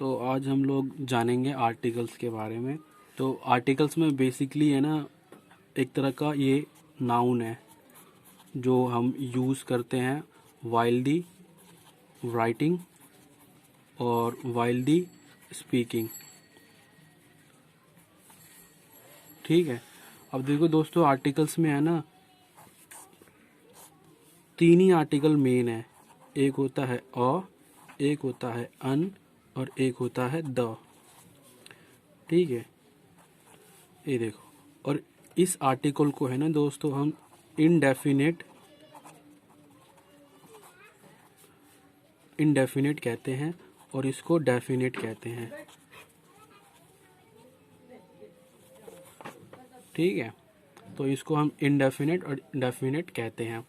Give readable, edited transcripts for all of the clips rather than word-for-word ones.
तो आज हम लोग जानेंगे आर्टिकल्स के बारे में। तो आर्टिकल्स में बेसिकली है ना, एक तरह का ये नाउन है जो हम यूज़ करते हैं वाइल दी राइटिंग और वाइल दी स्पीकिंग। ठीक है, अब देखो दोस्तों, आर्टिकल्स में है ना, तीन ही आर्टिकल मेन है। एक होता है अ, एक होता है अन और एक होता है द। ठीक है, ये देखो। और इस आर्टिकल को है ना दोस्तों, हम इनडेफिनेट कहते हैं और इसको डेफिनेट कहते हैं। ठीक है, तो इसको हम इनडेफिनेट और डेफिनेट कहते हैं।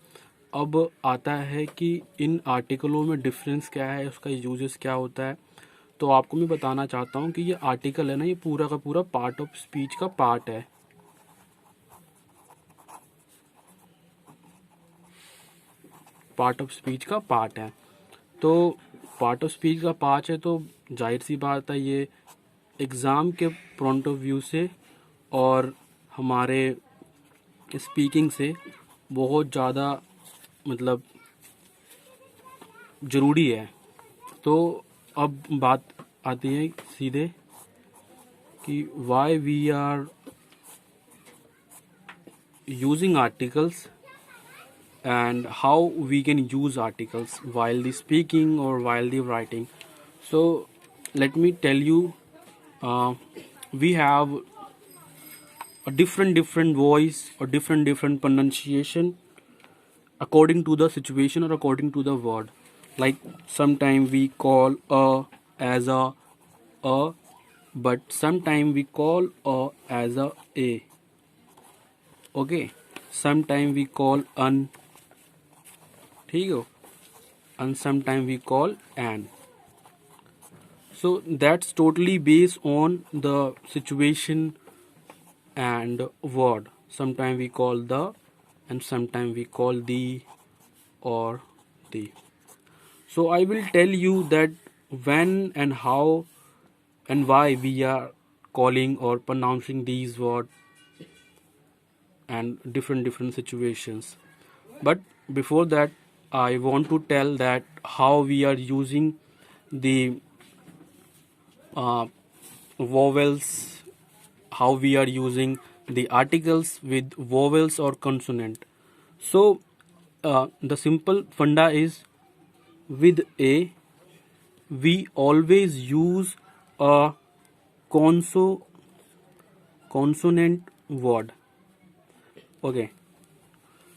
अब आता है कि इन आर्टिकलों में डिफरेंस क्या है, उसका यूजेस क्या होता है। तो आपको मैं बताना चाहता हूँ कि ये आर्टिकल है ना, ये पूरा का पूरा पार्ट ऑफ स्पीच का पार्ट है। पार्ट ऑफ स्पीच का पार्ट है। तो पार्ट ऑफ स्पीच का पार्ट है, तो जाहिर सी बात है ये एग्ज़ाम के पॉइंट ऑफ व्यू से और हमारे स्पीकिंग से बहुत ज़्यादा मतलब ज़रूरी है। तो अब बात आती है सीधे कि why we are using articles and how we can use articles while the speaking or while the writing. So let me tell you, we have a different voice or different pronunciation according to the situation or according to the word. Like sometimes we call a as a, but sometimes we call a as a. Okay, sometimes we call an, ठीक है, and sometimes we call an. So that's totally based on the situation and word. Sometimes we call the and sometimes we call the or the. So I will tell you that when and how and why we are calling or pronouncing these words and different situations. But before that, I want to tell that how we are using the vowels, how we are using the articles with vowels or consonant. So the simple funda is, with a we always use a consonant word. Okay,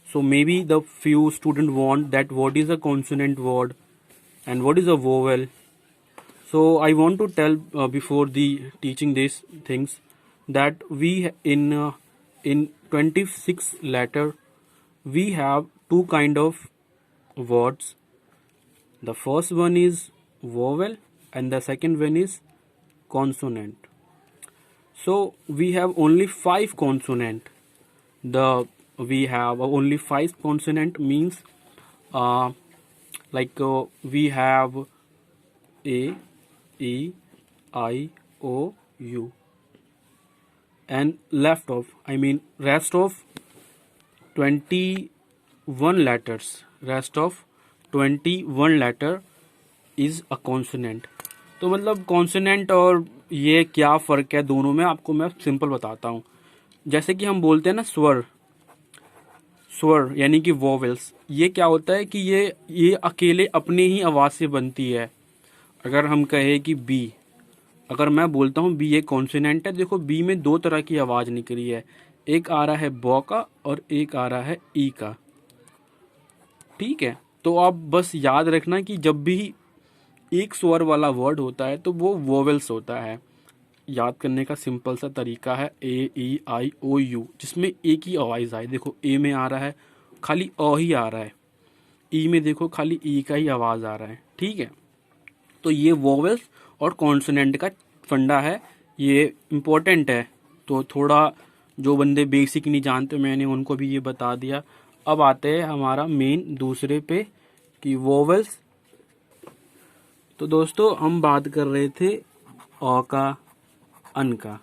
so maybe the few students want that what is a consonant word and what is a vowel. So I want to tell before the teaching these things that we in 26 letter we have two kind of words. The first one is vowel and the second one is consonant. So we have only 5 consonant. We have only 5 consonant means we have a, e, I, o, u, and rest of 21 letters. Rest of 21 letter is a consonant. तो मतलब consonant और ये क्या फ़र्क है दोनों में, आपको मैं सिंपल बताता हूँ। जैसे कि हम बोलते हैं ना स्वर यानी कि वोवेल्स, ये क्या होता है कि ये अकेले अपने ही आवाज़ से बनती है। अगर हम कहें कि बी, अगर मैं बोलता हूँ बी एक कॉन्सोनेंट है, देखो बी में दो तरह की आवाज़ निकली है, एक आ रहा है बॉ का और एक आ रहा है ई का। ठीक है, तो आप बस याद रखना कि जब भी एक स्वर वाला वर्ड होता है तो वो वोवेल्स होता है। याद करने का सिंपल सा तरीका है ए, ई, आई, ओ, यू, जिसमें एक ही आवाज़ आए। देखो ए में आ रहा है खाली अ ही आ रहा है, ई में देखो खाली ई का ही आवाज़ आ रहा है। ठीक है, तो ये वोवेल्स और कॉन्सोनेंट का फंडा है, ये इम्पोर्टेंट है। तो थोड़ा जो बंदे बेसिक नहीं जानते मैंने उनको भी ये बता दिया। अब आते हैं हमारा मेन दूसरे पे कि वोवेल्स तो दोस्तों हम बात कर रहे थे अ का, अन का,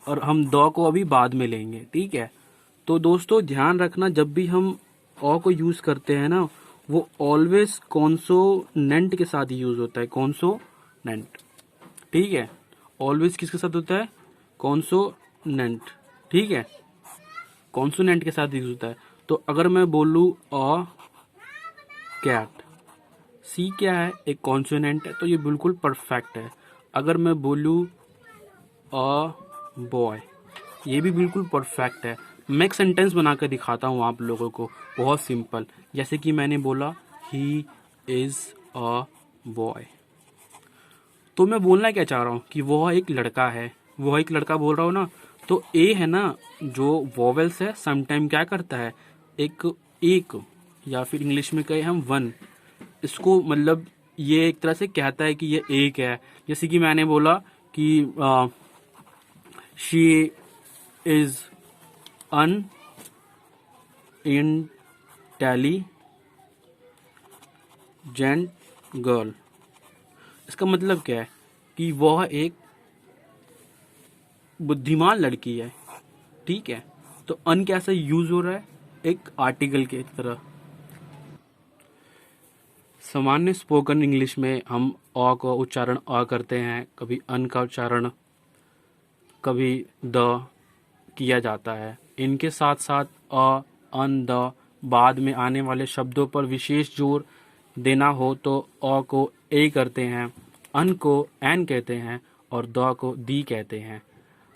और हम द को अभी बाद में लेंगे, ठीक है। तो दोस्तों ध्यान रखना, जब भी हम अ को यूज करते हैं ना, वो ऑलवेज कॉन्सोनेंट के साथ यूज होता है, कॉन्सोनेंट, ठीक है। ऑलवेज किसके साथ होता है? कॉन्सोनेंट, ठीक है, कॉन्सोनेंट के साथ यूज होता है। तो अगर मैं बोलूं अ कैट, सी क्या है? एक कॉन्सोनेंट है, तो ये बिल्कुल परफेक्ट है। अगर मैं बोलूं अ बॉय, ये भी बिल्कुल परफेक्ट है। मैं एक सेंटेंस बना कर दिखाता हूँ आप लोगों को, बहुत सिंपल। जैसे कि मैंने बोला ही इज अ बॉय, तो मैं बोलना क्या चाह रहा हूँ कि वह एक लड़का है, वह एक लड़का बोल रहा हूँ ना। तो ए है ना, जो वॉवेल्स है, समटाइम क्या करता है, एक या फिर इंग्लिश में कहे हम वन, इसको मतलब ये एक तरह से कहता है कि ये एक है। जैसे कि मैंने बोला कि she is an intelligent girl, इसका मतलब क्या है कि वह एक बुद्धिमान लड़की है, ठीक है। तो अन कैसे यूज हो रहा है? एक आर्टिकल के तरह। सामान्य स्पोकन इंग्लिश में हम अ का उच्चारण अ करते हैं, कभी अन का उच्चारण, कभी द किया जाता है। इनके साथ साथ अ, अन, द बाद में आने वाले शब्दों पर विशेष जोर देना हो तो अ को ए करते हैं, अन को एन कहते हैं और द को दी कहते हैं।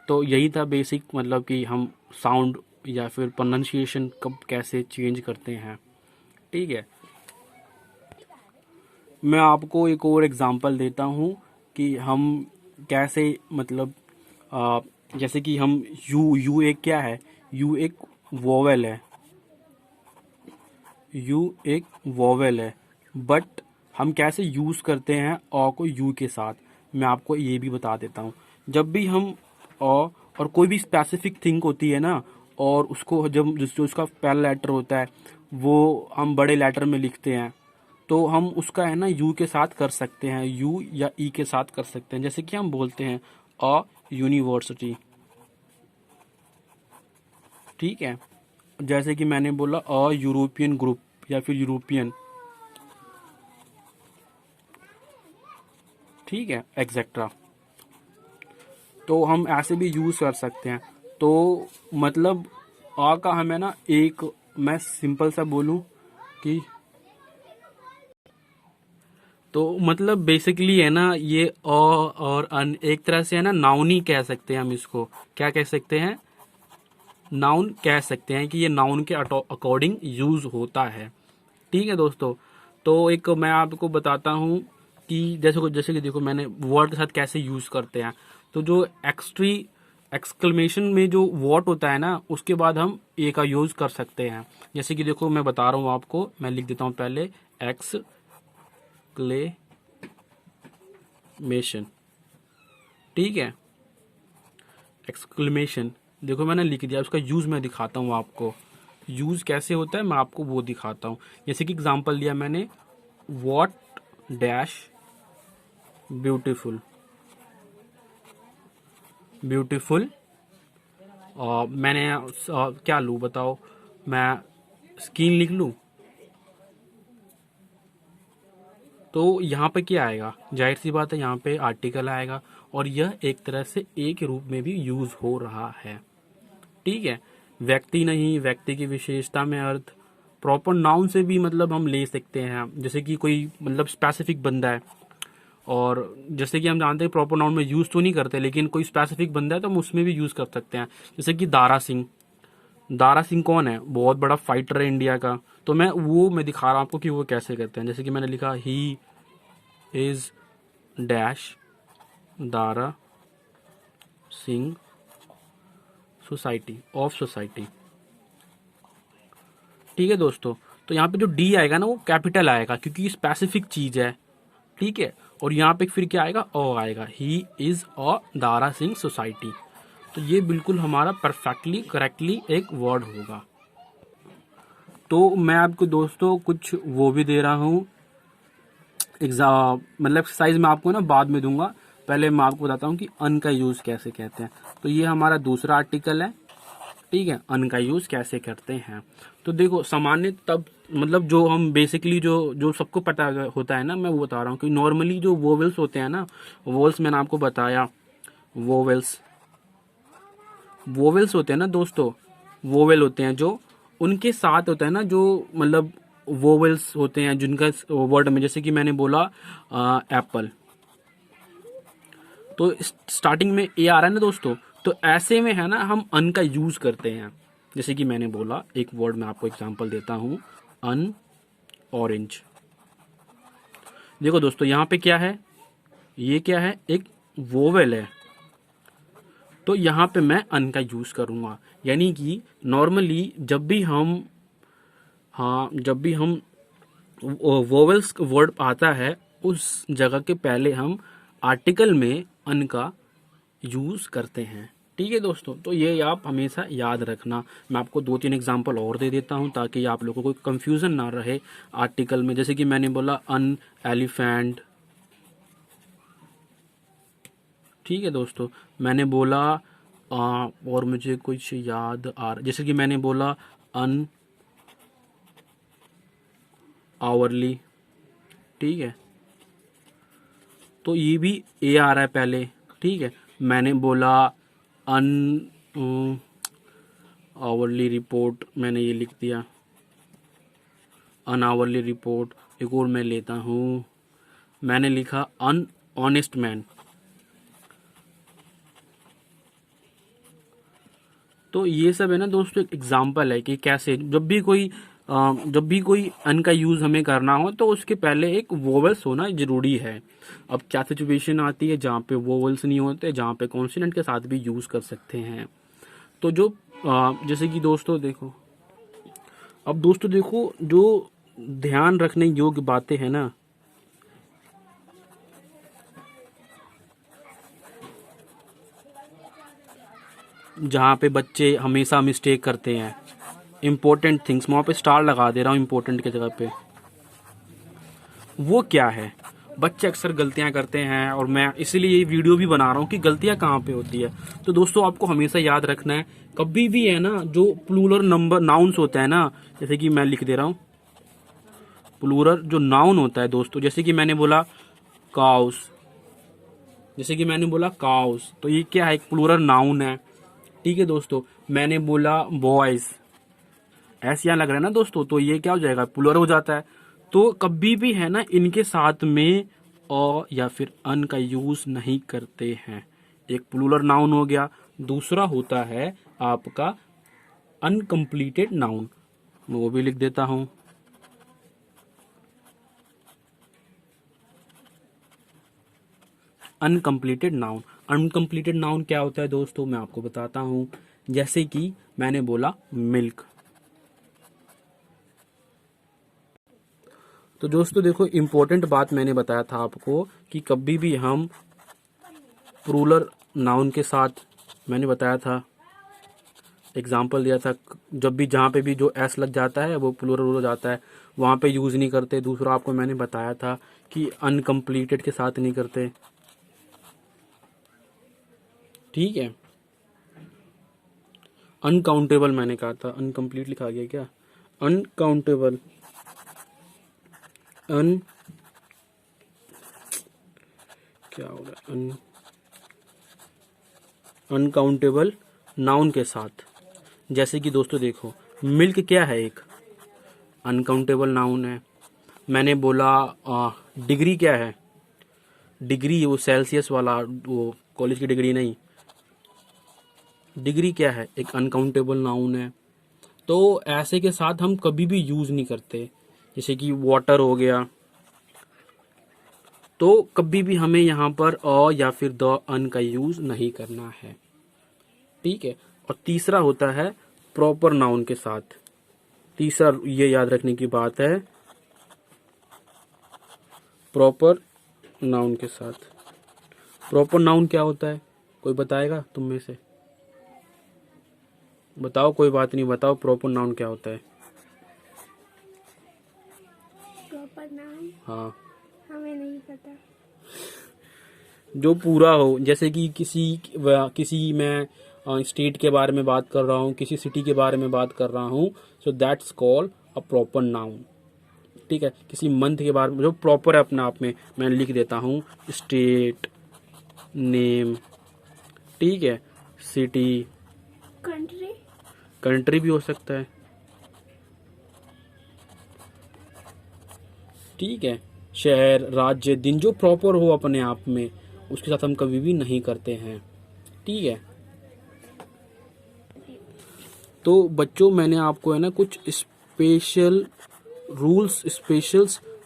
तो यही था बेसिक, मतलब कि हम साउंड या फिर प्रोनाउंसिएशन कब कैसे चेंज करते हैं, ठीक है। मैं आपको एक और एग्जांपल देता हूँ कि हम कैसे, मतलब जैसे कि हम यू एक क्या है, यू एक वोवेल है, यू एक वोवेल है, बट हम कैसे यूज करते हैं अ को यू के साथ, मैं आपको ये भी बता देता हूँ। जब भी हम अ और कोई भी स्पेसिफिक थिंग होती है ना, और उसको जब जो उसका पहला लेटर होता है वो हम बड़े लेटर में लिखते हैं, तो हम उसका है ना यू के साथ कर सकते हैं, यू या ई के साथ कर सकते हैं। जैसे कि हम बोलते हैं अ यूनिवर्सिटी, ठीक है। जैसे कि मैंने बोला अ यूरोपियन ग्रुप या फिर यूरोपियन, ठीक है, एक्सेट्रा। तो हम ऐसे भी यूज कर सकते हैं। तो मतलब अ का हमें ना एक, मैं सिंपल सा बोलूं कि, तो मतलब बेसिकली है ना, ये अ और अन एक तरह से है ना नाउन ही कह सकते हैं हम इसको। क्या कह सकते हैं? नाउन कह सकते हैं कि ये नाउन के अकॉर्डिंग यूज होता है, ठीक है दोस्तों। तो एक मैं आपको बताता हूँ कि जैसे कि देखो, मैंने वर्ड के साथ कैसे यूज करते हैं। तो जो एक्सक्लेमेशन में जो वॉट होता है ना, उसके बाद हम ए का यूज कर सकते हैं। जैसे कि देखो, मैं बता रहा हूँ आपको, मैं लिख देता हूँ पहले एक्सक्लेमेशन, ठीक है, एक्सक्लेमेशन। देखो मैंने लिख दिया, उसका यूज मैं दिखाता हूँ आपको, यूज कैसे होता है मैं आपको वो दिखाता हूँ। जैसे कि एग्जांपल लिया मैंने, व्हाट डैश ब्यूटीफुल, ब्यूटीफुल। मैंने क्या लूँ बताओ, मैं स्किन लिख लूँ, तो यहाँ पे क्या आएगा? जाहिर सी बात है, यहाँ पे आर्टिकल आएगा, और यह एक तरह से एक रूप में भी यूज हो रहा है, ठीक है। व्यक्ति नहीं, व्यक्ति की विशेषता में अर्थ, प्रॉपर नाउन से भी मतलब हम ले सकते हैं। जैसे कि कोई मतलब स्पेसिफिक बंदा है, और जैसे कि हम जानते हैं प्रॉपर नाउन में यूज तो नहीं करते, लेकिन कोई स्पेसिफिक बंदा है तो हम उसमें भी यूज कर सकते हैं। जैसे कि दारा सिंह, दारा सिंह कौन है? बहुत बड़ा फाइटर है इंडिया का। तो मैं दिखा रहा हूं आपको कि वो कैसे करते हैं। जैसे कि मैंने लिखा he is dash Dara Singh society of society, ठीक है दोस्तों। तो यहाँ पे जो डी आएगा ना, वो कैपिटल आएगा क्योंकि स्पेसिफिक चीज है, ठीक है। और यहाँ पे फिर क्या आएगा? अ आएगा, he is a Dara Singh society. तो ये बिल्कुल हमारा परफेक्टली करेक्टली एक वर्ड होगा। तो मैं आपको दोस्तों कुछ वो भी दे रहा हूँ मतलब एक्सरसाइज मैं आपको ना बाद में दूंगा, पहले मैं आपको बताता हूँ कि अन का यूज कैसे कहते हैं। तो ये हमारा दूसरा आर्टिकल है, ठीक है, अन का यूज कैसे करते हैं। तो देखो सामान्य तब मतलब जो हम बेसिकली जो जो सबको पता होता है ना, मैं वो बता रहा हूँ कि नॉर्मली जो वोवेल्स होते हैं ना, वोवेल्स मैंने आपको बताया, वोवेल्स वोवेल्स होते हैं ना दोस्तों, वोवेल होते हैं जो उनके साथ होता है ना, जो मतलब वोवेल्स होते हैं जिनका वर्ड में, जैसे कि मैंने बोला एप्पल, तो स्टार्टिंग में ए आ रहा है ना दोस्तों, तो ऐसे में है ना हम अन का यूज करते हैं। जैसे कि मैंने बोला एक वर्ड में आपको एग्जांपल देता हूं, अन ऑरेंज। देखो दोस्तों यहाँ पे क्या है, ये क्या है, एक वोवेल है, तो यहाँ पे मैं अन का यूज करूंगा। यानी कि नॉर्मली जब भी हम, हाँ जब भी हम वोवेल्स वर्ड आता है उस जगह के पहले हम आर्टिकल में अन का यूज करते हैं। ठीक है दोस्तों, तो ये आप हमेशा याद रखना। मैं आपको 2-3 एग्जांपल और दे देता हूं ताकि आप लोगों को कोई कंफ्यूजन ना रहे आर्टिकल में। जैसे कि मैंने बोला अन एलिफेंट, ठीक है दोस्तों, मैंने बोला और मुझे कुछ याद आ रहा, जैसे कि मैंने बोला अन आवरली, ठीक है, तो ये भी ए आ रहा है पहले, ठीक है। मैंने बोला अन आवरली रिपोर्ट, मैंने ये लिख दिया अन आवरली रिपोर्ट। एक और मैं लेता हूँ, मैंने लिखा अन ऑनेस्ट मैन। तो ये सब है ना दोस्तों एक एग्जाम्पल है कि कैसे जब भी कोई अन का यूज हमें करना हो तो उसके पहले एक वोवेल्स होना जरूरी है। अब क्या सिचुएशन आती है जहाँ पे वोवेल्स नहीं होते, जहाँ पे कॉन्सोनेंट के साथ भी यूज कर सकते हैं। तो जो जैसे कि दोस्तों देखो, अब दोस्तों देखो जो ध्यान रखने योग्य बातें हैं ना, जहाँ पे बच्चे हमेशा मिस्टेक करते हैं, इम्पोर्टेंट थिंग्स, मैं वहाँ पे स्टार लगा दे रहा हूँ इम्पोर्टेंट की जगह पे। वो क्या है, बच्चे अक्सर गलतियां करते हैं और मैं इसीलिए ये वीडियो भी बना रहा हूँ कि गलतियां कहाँ पे होती है। तो दोस्तों आपको हमेशा याद रखना है, कभी भी है ना जो प्लूरल नंबर नाउन्स होता है ना, जैसे कि मैं लिख दे रहा हूँ प्लूरल जो नाउन होता है दोस्तों, जैसे कि मैंने बोला काउस, जैसे कि मैंने बोला काउस, तो ये क्या है, एक प्लूरल नाउन है। ठीक है दोस्तों, मैंने बोला बॉयज, ऐसे यहाँ लग रहा है ना दोस्तों, तो ये क्या हो जाएगा, प्लूरल हो जाता है। तो कभी भी है ना इनके साथ में अ या फिर अन का यूज नहीं करते हैं। एक प्लूरल नाउन हो गया, दूसरा होता है आपका अनकम्प्लीटेड नाउन, मैं वो भी लिख देता हूं। अनकम्प्लीटेड नाउन, अनकम्प्लीटेड नाउन क्या होता है दोस्तों, मैं आपको बताता हूं। जैसे कि मैंने बोला मिल्क, तो दोस्तों देखो इंपॉर्टेंट बात मैंने बताया था आपको कि कभी भी हम प्लूरल नाउन के साथ, मैंने बताया था, एग्जाम्पल दिया था, जब भी जहाँ पे भी जो एस लग जाता है वो प्लूरल हो जाता है, वहाँ पे यूज़ नहीं करते। दूसरा आपको मैंने बताया था कि अनकम्प्लीटेड के साथ नहीं करते, ठीक है। अनकाउंटेबल मैंने कहा था, अनकम्प्लीट लिखा गया क्या, अनकाउंटेबल, अन क्या होगा, अनकाउंटेबल नाउन के साथ। जैसे कि दोस्तों देखो मिल्क क्या है, एक अनकाउंटेबल नाउन है। मैंने बोला डिग्री क्या है, डिग्री वो सेल्सियस वाला, वो कॉलेज की डिग्री नहीं, डिग्री क्या है, एक अनकाउंटेबल नाउन है। तो ऐसे के साथ हम कभी भी यूज नहीं करते। जैसे कि वाटर हो गया, तो कभी भी हमें यहाँ पर अ या फिर द अन का यूज नहीं करना है, ठीक है। और तीसरा होता है प्रॉपर नाउन के साथ, तीसरा ये याद रखने की बात है, प्रॉपर नाउन के साथ। प्रॉपर नाउन क्या होता है, कोई बताएगा तुम में से, बताओ, कोई बात नहीं, बताओ प्रॉपर नाउन क्या होता है। प्रॉपर नाउन हाँ, हमें नहीं पता। जो पूरा हो, जैसे कि किसी मैं स्टेट के बारे में बात कर रहा हूँ, किसी सिटी के बारे में बात कर रहा हूँ, so that's called a proper noun. ठीक है, किसी मंथ के बारे में जो प्रॉपर है अपने आप में, मैं लिख देता हूँ स्टेट नेम, ठीक है, सिटी, कंट्री, कंट्री भी हो सकता है, ठीक है, शहर, राज्य, दिन, जो प्रॉपर हो अपने आप में, उसके साथ हम कभी भी नहीं करते हैं। ठीक है, तो बच्चों मैंने आपको है ना कुछ स्पेशल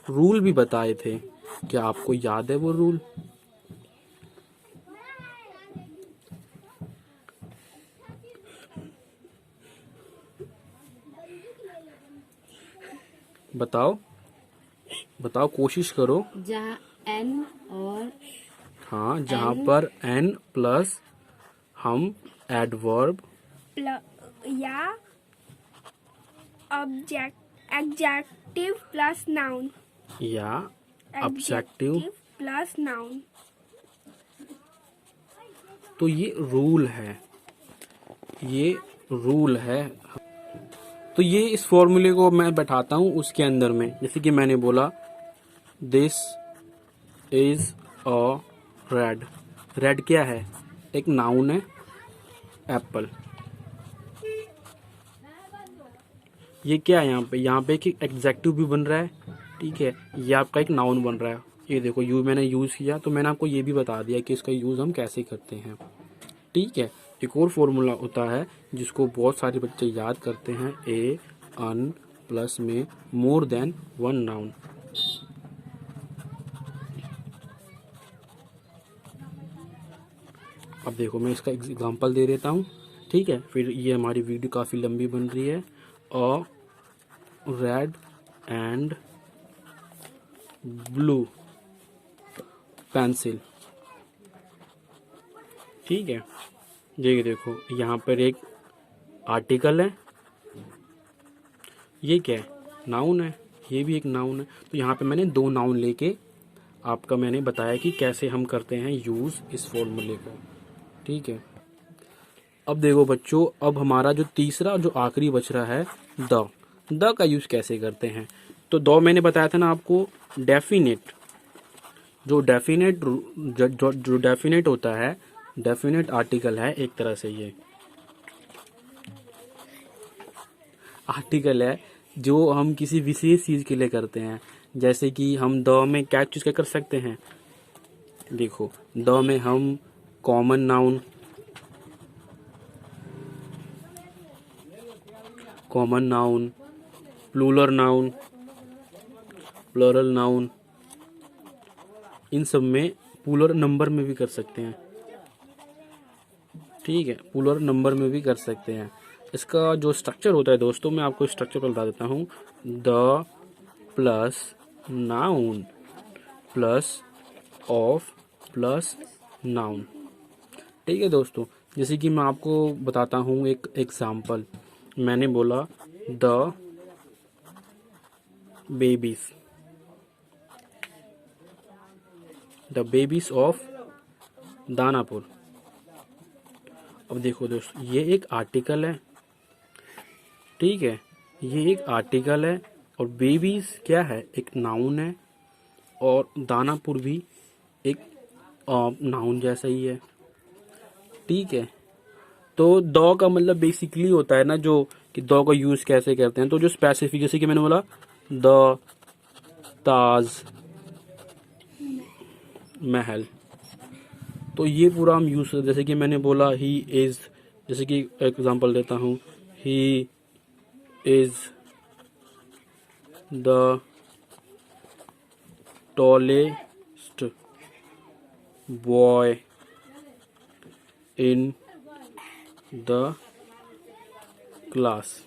रूल भी बताए थे, क्या आपको याद है वो रूल? बताओ बताओ, कोशिश करो। जहाँ एन और हाँ, जहाँ N पर एन प्लस हम एडवर्ब या एडजेक्टिव प्लस नाउन, या ऑब्जेक्टिव, प्लस नाउन। तो ये रूल है, ये रूल है। तो ये इस फॉर्मूले को मैं बैठाता हूँ उसके अंदर में, जैसे कि मैंने बोला this is a red. Red क्या है? एक नाउन है, एप्पल। ये क्या है यहाँ पे एक एग्जेक्टिव भी बन रहा है, ठीक है, ये आपका एक नाउन बन रहा है। ये देखो मैंने यूज़ किया, तो मैंने आपको ये भी बता दिया कि इसका यूज़ हम कैसे करते हैं। ठीक है, एक और फॉर्मूला होता है जिसको बहुत सारे बच्चे याद करते हैं, ए अन प्लस में मोर देन वन नाउन। अब देखो मैं इसका एग्जांपल दे देता हूँ, ठीक है, फिर ये हमारी वीडियो काफ़ी लंबी बन रही है। अ रेड एंड ब्लू पेंसिल, ठीक है, ये देखो यहाँ पर एक आर्टिकल है, ये क्या है? नाउन है, ये भी एक नाउन है। तो यहाँ पे मैंने दो नाउन लेके आपका मैंने बताया कि कैसे हम करते हैं यूज़ इस फॉर्मूले को। ठीक है, अब देखो बच्चों, अब हमारा जो तीसरा जो आखिरी बच रहा है द का यूज़ कैसे करते हैं। तो मैंने बताया था ना आपको, डेफिनेट, जो डेफिनेट होता है, डेफिनेट आर्टिकल है एक तरह से, ये आर्टिकल है जो हम किसी विशेष चीज़ के लिए करते हैं। जैसे कि हम द में क्या चीज़ कर सकते हैं, देखो द में हम कॉमन नाउन, प्लूरल नाउन, इन सब में प्लूरल नंबर में भी कर सकते हैं। ठीक है, प्लूरल नंबर में भी कर सकते हैं। इसका जो स्ट्रक्चर होता है दोस्तों, मैं आपको स्ट्रक्चर बता देता हूँ। The plus noun plus of plus noun. ठीक है दोस्तों, जैसे कि मैं आपको बताता हूँ एक एग्जाम्पल। मैंने बोला द बेबीज ऑफ दानापुर। अब देखो दोस्तों, ये एक आर्टिकल है, ठीक है, ये एक आर्टिकल है, और बेबीज क्या है? एक नाउन है, और दानापुर भी एक नाउन जैसा ही है। ठीक है, तो दो का मतलब बेसिकली होता है ना, जो कि दो का यूज कैसे करते हैं, तो जो स्पेसिफिक, जैसे कि मैंने बोला द ताज महल, तो ये पूरा हम यूज, जैसे कि मैंने बोला ही इज, जैसे कि एग्जांपल देता हूँ, he is the tallest boy in the class.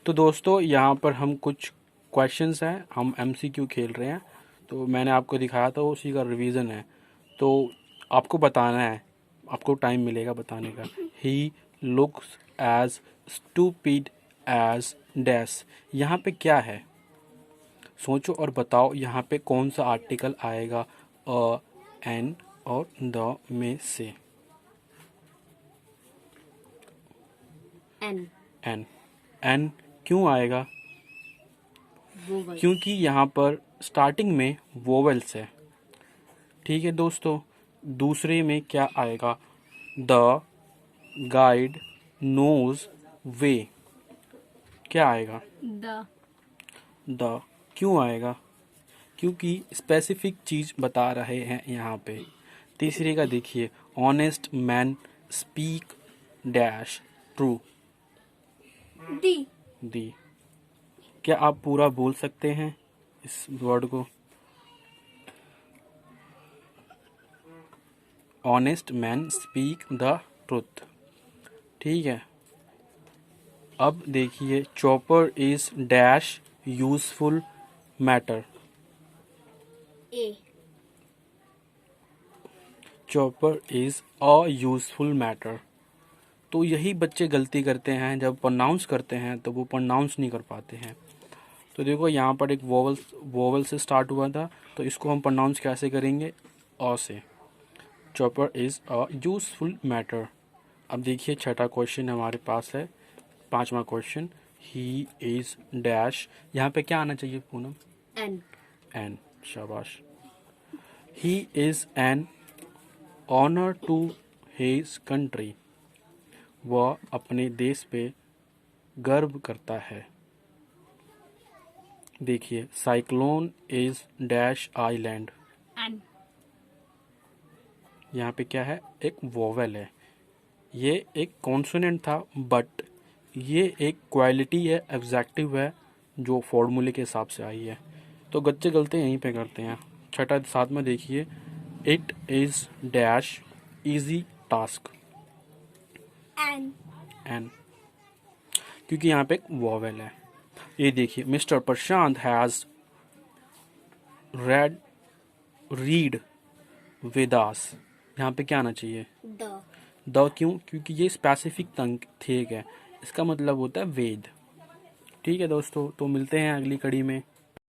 तो दोस्तों यहाँ पर हम कुछ क्वेश्चंस हैं, हम एमसीक्यू खेल रहे हैं, तो मैंने आपको दिखाया था उसी का रिवीजन है। तो आपको बताना है, आपको टाइम मिलेगा बताने का। He looks as stupid as dash, यहाँ पे क्या है? सोचो और बताओ यहाँ पे कौन सा आर्टिकल आएगा अ, एन और द में से। एन। एन। एन क्यों आएगा? वोवल। क्योंकि यहाँ पर स्टार्टिंग में वोवेल्स है। ठीक है दोस्तों, दूसरे में क्या आएगा? द गाइड नोज वे। क्या आएगा? द। द क्यों आएगा? क्योंकि स्पेसिफिक चीज बता रहे हैं यहाँ पे। तीसरे का देखिए, honest man speak dash true. D. दी। क्या आप पूरा बोल सकते हैं इस वर्ड को? Honest man speak the truth. ठीक है, अब देखिए, chopper is dash useful matter. A. Chopper is a useful matter. तो यही बच्चे गलती करते हैं, जब प्रोनाउंस करते हैं तो वो प्रोनाउंस नहीं कर पाते हैं। तो देखो यहाँ पर एक वोवल से स्टार्ट हुआ था, तो इसको हम प्रोनाउंस कैसे करेंगे? अ से। Chopper is a useful matter. अब देखिए छठा क्वेश्चन हमारे पास है, पांचवा क्वेश्चन। He is dash. यहाँ पे क्या आना चाहिए पूनम? एन। एन। शाबाश। He is an honour to his country. वह अपने देश पे गर्व करता है। देखिए, cyclone is dash island. An. यहाँ पे क्या है? एक वोवेल है। ये एक कॉन्सोनेंट था, बट ये एक क्वालिटी है, एग्जैक्टिव है, जो फॉर्मूले के हिसाब से आई है। तो बच्चे गलती यहीं पे करते हैं। छठा साथ में देखिए, it is dash easy task. N. An. क्योंकि यहाँ पे एक वोवेल है। ये देखिए, mister Prashant has read Vedas. यहाँ पे क्या आना चाहिए? द। द क्यों? क्योंकि ये स्पेसिफिक ठीक है, इसका मतलब होता है वेद। ठीक है दोस्तों, तो मिलते हैं अगली कड़ी में।